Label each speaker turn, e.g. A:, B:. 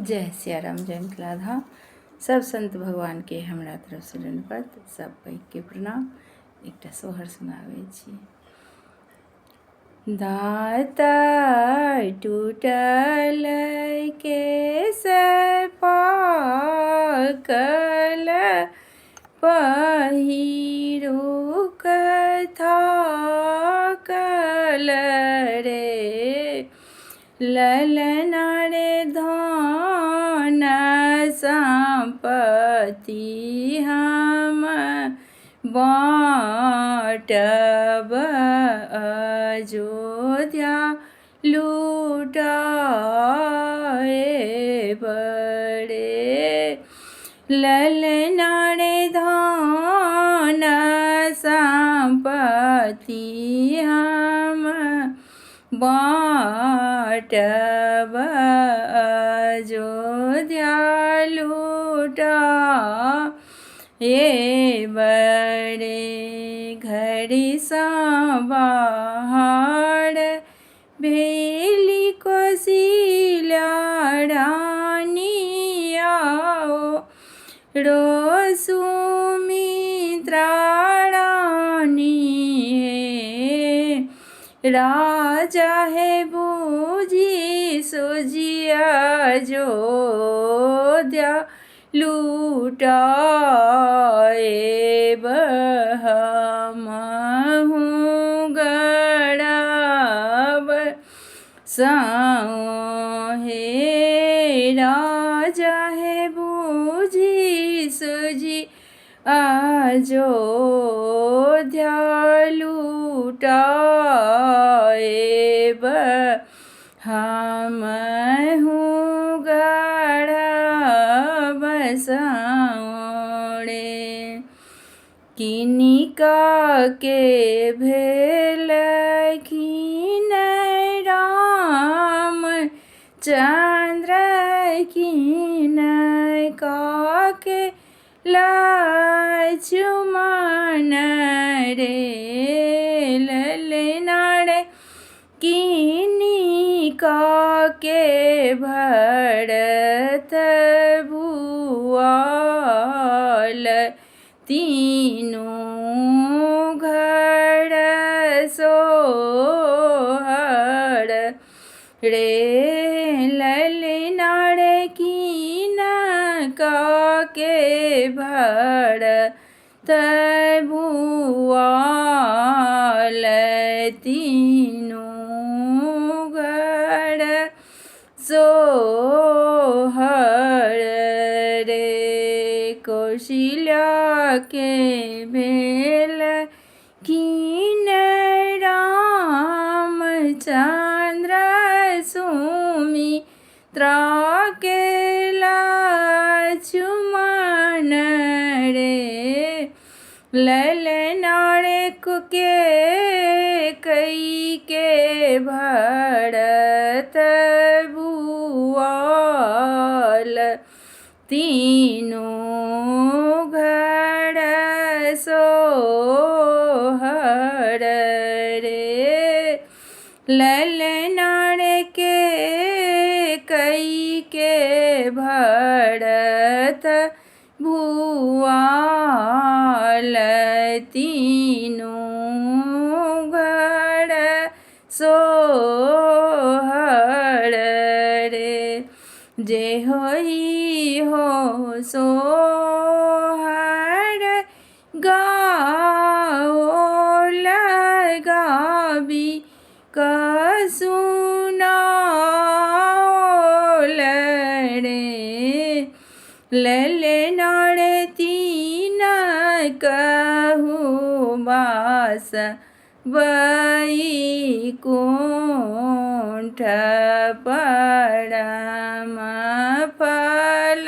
A: जय सिया राम, जय मिथिला धाम। सब संत भगवान के हमरा तरफ से दंडवत, सब पैघ के प्रणाम। एकटा सोहर सुनाबै छी। दाँता टूटल केश पाकल, पहिरू थाकल रे। ललना रे धन संपत्ति हम बाँटब, अयोध्या लुटाए बड़े। ललना रे धन संपत्ति हम बाँटब, अयोध्या लुटाए बड़े। घड़ी सँ बाहर भेली कौशल्या रानी आओ, रो सुमित्रा रानी हे। राजा है बूझी सूझी अयोध्या लुटाएब, हमहु गड़ब साओ हे। राजा है बूझी सूझी अयोध्या लुटाएब, हमहु गड़ब साओ रे। किनिका के भेलखिन राम चंद्र, किनका के लक्ष्मण रे। ललना रे किनिका के भरत भुआल, तीनों घर सोहर रे। ललना रे किनका के भरत भुआल, तीनों घर सोहर रे। कौशल्या के भेलखिन रामचंद्र, सुमित्रा के लक्ष्मण रे। ललना रे के कई के भरत भुआल, तीनों घर सोहर रे। ललना रे के कई के भरत भुआल, तीनों घर सोहर रे। जे होई हो सोहर गाओ लगाबी कसुनाओल रे। ललना रे तीन कहु बास वैकुंठ, परम फल